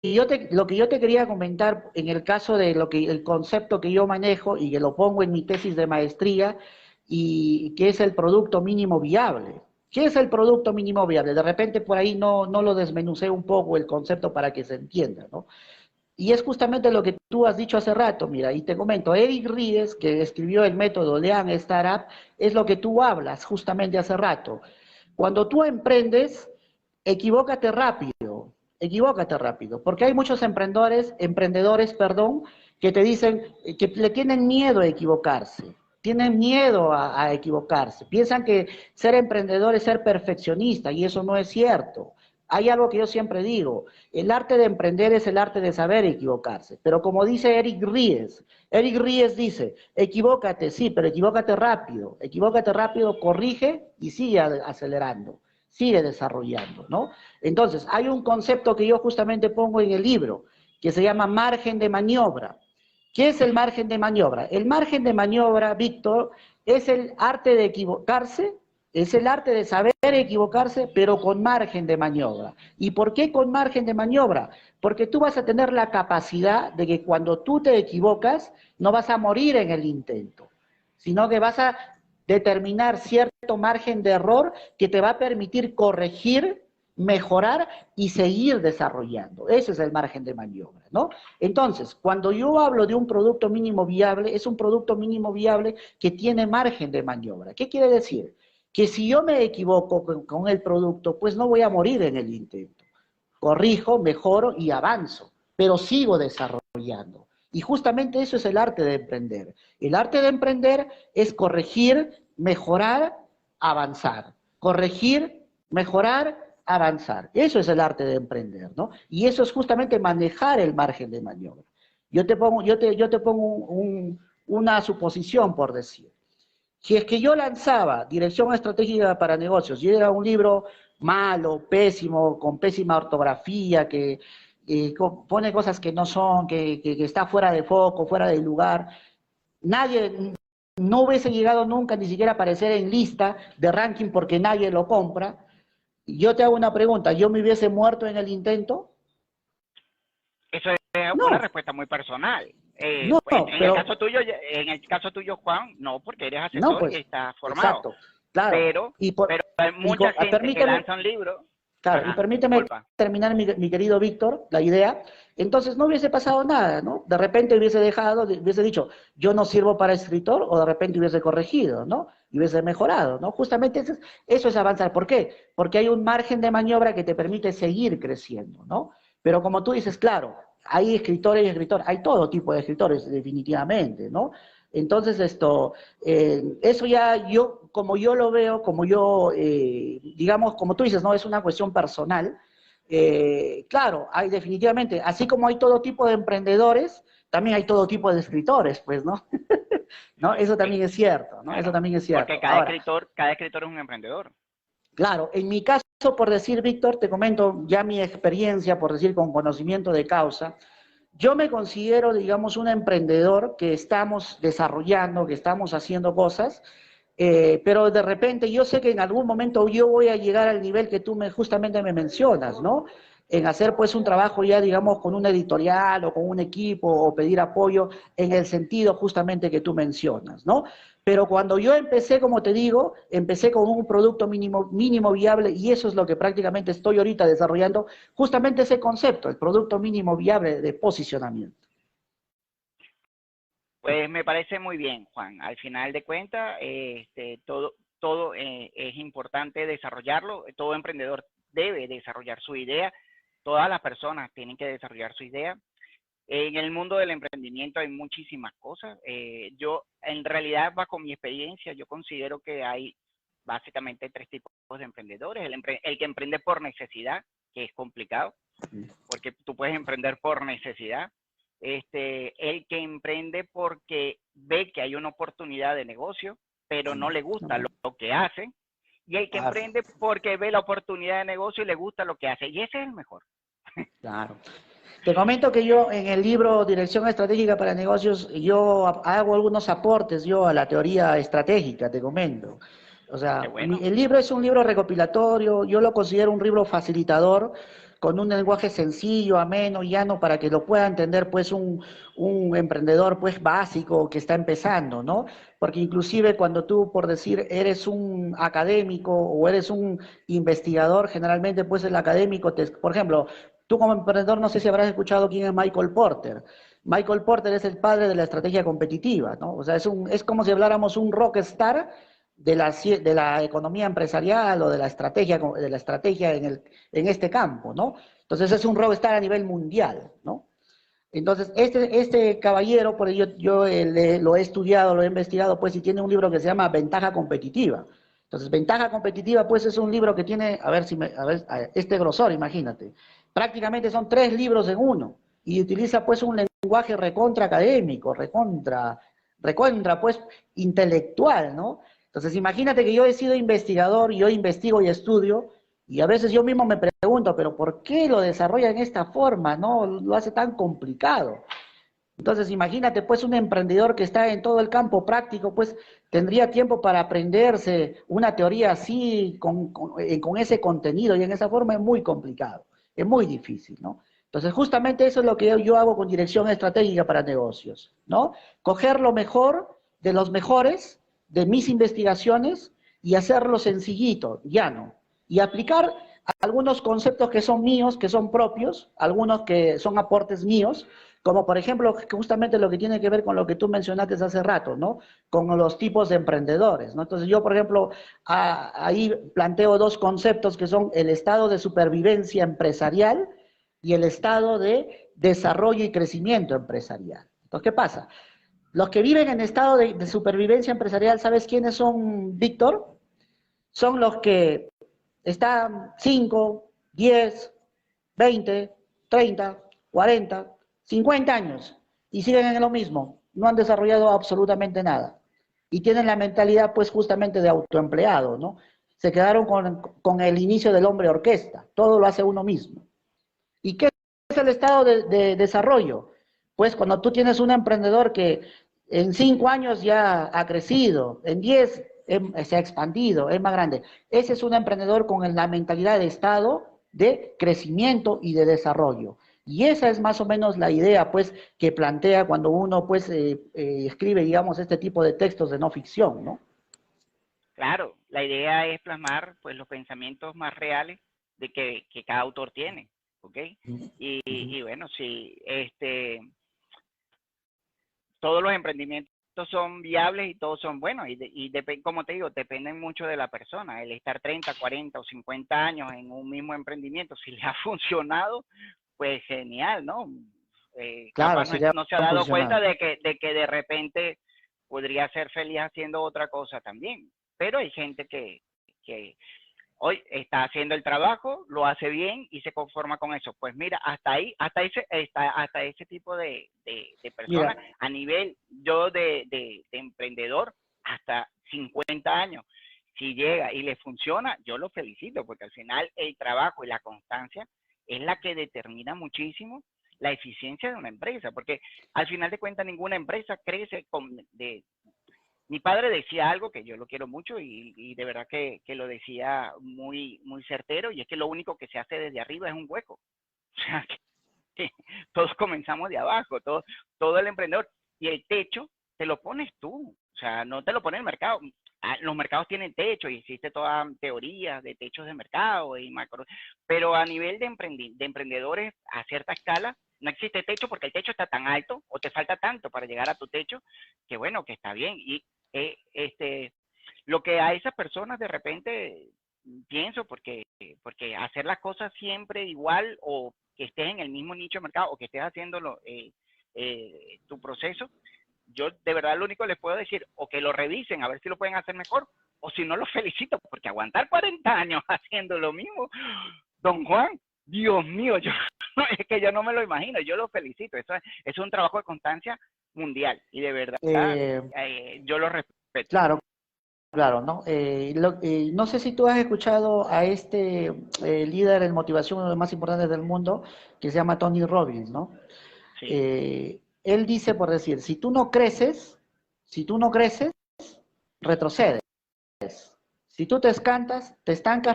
lo que yo te quería comentar en el caso de el concepto que yo manejo y que lo pongo en mi tesis de maestría, y que es el producto mínimo viable. ¿Qué es el producto mínimo viable? De repente por ahí no lo desmenucé un poco el concepto para que se entienda, ¿no? Y es justamente lo que tú has dicho hace rato, mira, y te comento, Eric Ries, que escribió el método Lean Startup, es lo que tú hablas justamente hace rato. Cuando tú emprendes, equivócate rápido, porque hay muchos emprendedores, perdón, que te dicen que le tienen miedo a equivocarse, tienen miedo a equivocarse, piensan que ser emprendedor es ser perfeccionista y eso no es cierto. Hay algo que yo siempre digo, el arte de emprender es el arte de saber equivocarse, pero como dice Eric Ries dice, equivócate, sí, pero equivócate rápido, corrige y sigue acelerando, sigue desarrollando, ¿no? Entonces, hay un concepto que yo justamente pongo en el libro, que se llama margen de maniobra. ¿Qué es el margen de maniobra? El margen de maniobra, Víctor, es el arte de equivocarse, es el arte de saber equivocarse, pero con margen de maniobra. ¿Y por qué con margen de maniobra? Porque tú vas a tener la capacidad de que cuando tú te equivocas, no vas a morir en el intento, sino que vas a determinar cierto margen de error que te va a permitir corregir, mejorar y seguir desarrollando. Ese es el margen de maniobra, ¿no? Entonces, cuando yo hablo de un producto mínimo viable, es un producto mínimo viable que tiene margen de maniobra. ¿Qué quiere decir? Que si yo me equivoco con el producto, pues no voy a morir en el intento. Corrijo, mejoro y avanzo, pero sigo desarrollando. Y justamente eso es el arte de emprender. El arte de emprender es corregir, mejorar, avanzar. Corregir, mejorar, avanzar. Eso es el arte de emprender, ¿no? Y eso es justamente manejar el margen de maniobra. Yo te pongo una suposición, por decir. Si es que yo lanzaba Dirección Estratégica para Negocios y era un libro malo, pésimo, con pésima ortografía, que pone cosas que no son, que está fuera de foco, fuera de lugar, nadie, no hubiese llegado nunca ni siquiera a aparecer en lista de ranking porque nadie lo compra. Yo te hago una pregunta, ¿yo me hubiese muerto en el intento? Eso es una No, respuesta muy personal. no, Pues, pero en el caso tuyo, Juan, no, porque eres no, asesor y pues, estás formado. exacto, claro. Pero, Y, pero hay mucha gente que permíteme, lanza un libro. claro, y Ajá, permíteme disculpa. terminar, mi querido Víctor, la idea. Entonces no hubiese pasado nada, ¿no? De repente hubiese dejado, hubiese dicho, yo no sirvo para escritor, o de repente hubiese corregido, ¿no? Y hubiese mejorado, ¿no? Justamente eso es avanzar. ¿Por qué? Porque hay un margen de maniobra que te permite seguir creciendo, ¿no? Pero como tú dices, claro, hay escritores y escritores, hay todo tipo de escritores, definitivamente, ¿no? Entonces, eso ya yo, como yo lo veo, como yo, digamos, como tú dices, no es una cuestión personal. Claro, hay definitivamente, así como hay todo tipo de emprendedores, también hay todo tipo de escritores, pues, ¿no? ¿No? Eso Sí, también es cierto, ¿no? Eso claro. también es Porque cierto. Ahora, cada escritor es un emprendedor. claro, en mi caso, por decir, Víctor, te comento ya mi experiencia, por decir, con conocimiento de causa. Yo me considero, digamos, un emprendedor que estamos desarrollando, que estamos haciendo cosas, pero de repente yo sé que en algún momento yo voy a llegar al nivel que tú justamente me mencionas, ¿no? En hacer pues un trabajo ya, digamos, con una editorial o con un equipo o pedir apoyo en el sentido justamente que tú mencionas, ¿no? Pero cuando yo empecé, como te digo, empecé con un producto mínimo viable y eso es lo que prácticamente estoy ahorita desarrollando, justamente ese concepto, el producto mínimo viable de posicionamiento. Pues me parece muy bien, Juan. Al final de cuentas, todo es importante desarrollarlo. Todo emprendedor debe desarrollar su idea. Todas las personas tienen que desarrollar su idea. En el mundo del emprendimiento hay muchísimas cosas. Yo, en realidad, bajo mi experiencia, yo considero que hay básicamente tres tipos de emprendedores. El que emprende por necesidad, que es complicado, porque tú puedes emprender por necesidad. El que emprende porque ve que hay una oportunidad de negocio, pero no le gusta lo que hace. Y el que Claro, emprende porque ve la oportunidad de negocio y le gusta lo que hace. Y ese es el mejor. claro. Te comento que yo en el libro Dirección Estratégica para Negocios, yo hago algunos aportes yo a la teoría estratégica, te comento. O Qué sea, bueno. el libro es un libro recopilatorio, yo lo considero un libro facilitador, con un lenguaje sencillo, ameno, llano, para que lo pueda entender pues un emprendedor pues básico que está empezando, ¿no? Porque inclusive cuando tú, por decir, eres un académico o eres un investigador, generalmente pues el académico, por ejemplo, tú como emprendedor no sé si habrás escuchado quién es Michael Porter. Michael Porter es el padre de la estrategia competitiva, ¿no? O sea, es como si habláramos un rockstar de la economía empresarial o de la estrategia en este campo, ¿no? Entonces es un rockstar a nivel mundial, ¿no? Entonces, este caballero, por ello yo lo he estudiado, lo he investigado, pues, y tiene un libro que se llama Ventaja Competitiva. Entonces, Ventaja Competitiva, pues, es un libro que tiene, este grosor, imagínate. Prácticamente son 3 libros en uno, y utiliza, pues, un lenguaje recontra académico, recontra, pues, intelectual, ¿no? Entonces, imagínate que yo he sido investigador, yo investigo y estudio, y a veces yo mismo me pregunto, pero ¿por qué lo desarrolla en esta forma? ¿No? Lo hace tan complicado. Entonces, imagínate, pues, un emprendedor que está en todo el campo práctico, pues, tendría tiempo para aprenderse una teoría así, con ese contenido y en esa forma es muy complicado, es muy difícil, ¿no? Entonces, justamente eso es lo que yo hago con dirección estratégica para negocios, ¿no? Coger lo mejor de los mejores de mis investigaciones y hacerlo sencillito, llano, y aplicar algunos conceptos que son míos, que son propios, algunos que son aportes míos, como por ejemplo, justamente lo que tiene que ver con lo que tú mencionaste hace rato, ¿no? Con los tipos de emprendedores, ¿no? Entonces yo, por ejemplo, ahí planteo 2 conceptos que son el estado de supervivencia empresarial y el estado de desarrollo y crecimiento empresarial. Entonces, ¿qué pasa? Los que viven en estado de supervivencia empresarial, ¿sabes quiénes son, Víctor? Son los que están 5, 10, 20, 30, 40, 50 años y siguen en lo mismo, no han desarrollado absolutamente nada. Y tienen la mentalidad pues justamente de autoempleado, ¿no? Se quedaron con el inicio del hombre orquesta, todo lo hace uno mismo. ¿Y qué es el estado de desarrollo? Pues cuando tú tienes un emprendedor que en 5 años ya ha crecido, en 10 se ha expandido, es más grande. Ese es un emprendedor con la mentalidad de estado de crecimiento y de desarrollo. Y esa es más o menos la idea, pues, que plantea cuando uno, pues, escribe, digamos, este tipo de textos de no ficción, ¿no? Claro, la idea es plasmar pues los pensamientos más reales de que cada autor tiene, ¿ok? Y bueno, sí, todos los emprendimientos son viables y todos son buenos como te digo, dependen mucho de la persona. El estar 30, 40 o 50 años en un mismo emprendimiento, si le ha funcionado, pues genial, ¿no? Claro, Capaz si le ha no se ha dado cuenta funcionado. de repente podría ser feliz haciendo otra cosa también. Pero hay gente que hoy está haciendo el trabajo, lo hace bien y se conforma con eso. Pues mira, hasta ahí, hasta ese tipo de Mira, personas, a nivel yo de emprendedor, hasta 50 años, si llega y le funciona, yo lo felicito, porque al final el trabajo y la constancia es la que determina muchísimo la eficiencia de una empresa, porque al final de cuentas ninguna empresa crece mi padre decía algo que yo lo quiero mucho y de verdad que lo decía muy, muy certero, y es que lo único que se hace desde arriba es un hueco. O sea, que todos comenzamos de abajo, todo el emprendedor. Y el techo te lo pones tú, o sea, no te lo pone el mercado. Los mercados tienen techo y existe toda teoría de techos de mercado y macro, pero a nivel de emprendedores a cierta escala, no existe techo porque el techo está tan alto o te falta tanto para llegar a tu techo que bueno, que está bien. Y eh, este, lo que a esas personas de repente pienso, porque hacer las cosas siempre igual o que estés en el mismo nicho de mercado o que estés haciéndolo tu proceso, yo de verdad lo único que les puedo decir, o que lo revisen a ver si lo pueden hacer mejor, o si no, los felicito, porque aguantar 40 años haciendo lo mismo, don Juan, Dios mío, es que yo no me lo imagino, yo lo felicito, es un trabajo de constancia mundial y de verdad eh, yo lo respeto. claro, claro, ¿no? No sé si tú has escuchado a este líder en motivación, uno de los más importantes del mundo, que se llama Tony Robbins, ¿no? Sí, Él dice, por decir, si tú no creces, retrocedes. Si tú te estancas,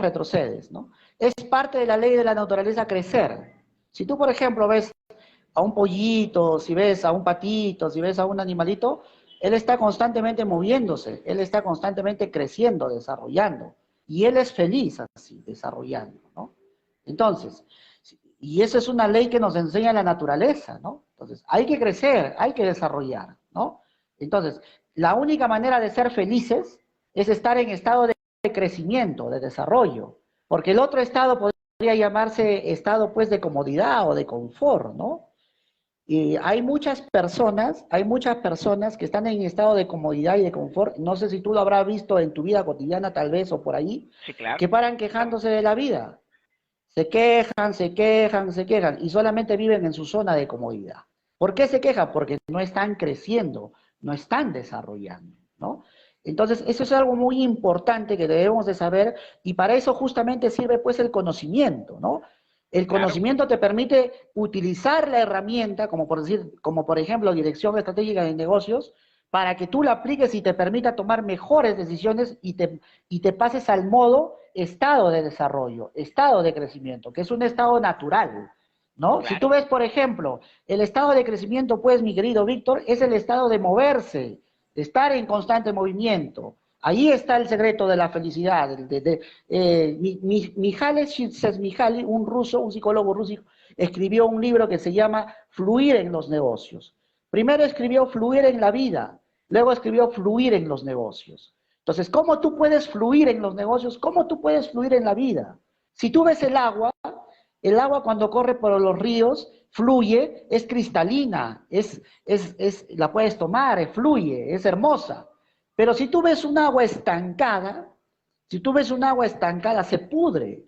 retrocedes, ¿no? Es parte de la ley de la naturaleza crecer. Si tú, por ejemplo, ves a un pollito, si ves a un patito, si ves a un animalito, él está constantemente moviéndose, él está constantemente creciendo, desarrollando, y él es feliz así, desarrollando, ¿no? Entonces, y esa es una ley que nos enseña la naturaleza, ¿no? Entonces, hay que crecer, hay que desarrollar, ¿no? Entonces, la única manera de ser felices es estar en estado de crecimiento, de desarrollo, porque el otro estado podría llamarse estado pues de comodidad o de confort, ¿no? Y hay muchas personas que están en estado de comodidad y de confort, no sé si tú lo habrás visto en tu vida cotidiana tal vez o por ahí, Sí, claro. que paran quejándose de la vida. Se quejan, se quejan, se quejan y solamente viven en su zona de comodidad. ¿Por qué se quejan? Porque no están creciendo, no están desarrollando, ¿no? Entonces, eso es algo muy importante que debemos de saber y para eso justamente sirve pues el conocimiento, ¿no? El Claro, conocimiento te permite utilizar la herramienta, como por decir, como por ejemplo Dirección Estratégica de Negocios, para que tú la apliques y te permita tomar mejores decisiones y te pases al modo estado de desarrollo, estado de crecimiento, que es un estado natural, ¿no? Si tú claro. ves, por ejemplo, el estado de crecimiento, pues, mi querido Víctor, es el estado de moverse, de estar en constante movimiento. Ahí está el secreto de la felicidad. Mihaly Csikszentmihalyi, un ruso, un psicólogo ruso, escribió un libro que se llama Fluir en los negocios. Primero escribió Fluir en la vida, luego escribió Fluir en los negocios. Entonces, ¿cómo tú puedes fluir en los negocios? ¿Cómo tú puedes fluir en la vida? Si tú ves el agua cuando corre por los ríos fluye, es cristalina, la puedes tomar, fluye, es hermosa. Pero si tú ves un agua estancada, si tú ves un agua estancada, se pudre,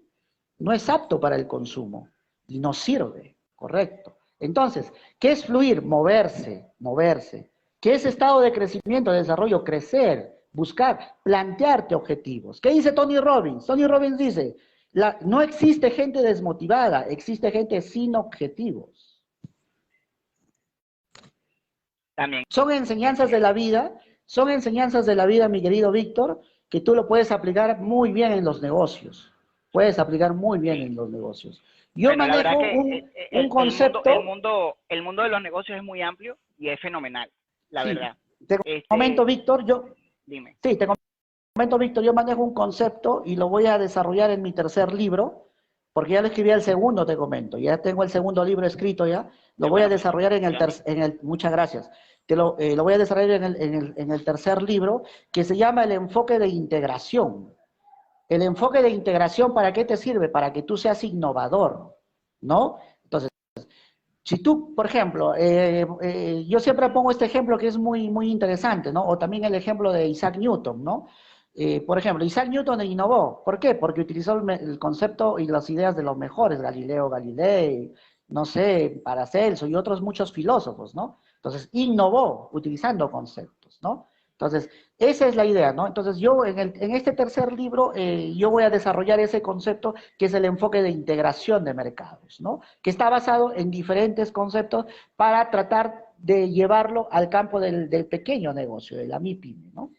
no es apto para el consumo y no sirve, correcto. Entonces, ¿qué es fluir? Moverse, moverse. ¿Qué es estado de crecimiento, de desarrollo? Crecer, buscar, plantearte objetivos. ¿Qué dice Tony Robbins? Tony Robbins dice, no existe gente desmotivada, existe gente sin objetivos. También. Son enseñanzas de la vida, mi querido Víctor, que tú lo puedes aplicar muy bien en los negocios. Puedes aplicar muy bien Sí. en los negocios. Yo Bueno, la verdad manejo que un concepto. el mundo de los negocios es muy amplio y es fenomenal, la Sí, verdad. te comento, Este, Víctor, dime. sí, te comento, Víctor, yo manejo un concepto y lo voy a desarrollar en mi tercer libro, porque ya lo escribí el segundo, te comento, ya tengo el segundo libro escrito ya, lo Qué voy a bueno, desarrollar felicitaciones. muchas gracias, lo voy a desarrollar en el tercer libro, que se llama el enfoque de integración. El enfoque de integración, ¿para qué te sirve? Para que tú seas innovador, ¿no? Entonces, si tú, por ejemplo, yo siempre pongo este ejemplo que es muy, muy interesante, ¿no? O también el ejemplo de Isaac Newton, ¿no? Por ejemplo, Isaac Newton innovó. ¿Por qué? Porque utilizó el concepto y las ideas de los mejores, Galileo Galilei, no sé, Paracelso y otros muchos filósofos, ¿no? Entonces, innovó utilizando conceptos, ¿no? Entonces, esa es la idea, ¿no? Entonces, yo en este tercer libro, yo voy a desarrollar ese concepto que es el enfoque de integración de mercados, ¿no? Que está basado en diferentes conceptos para tratar de llevarlo al campo del pequeño negocio, de la MIPYME, ¿no?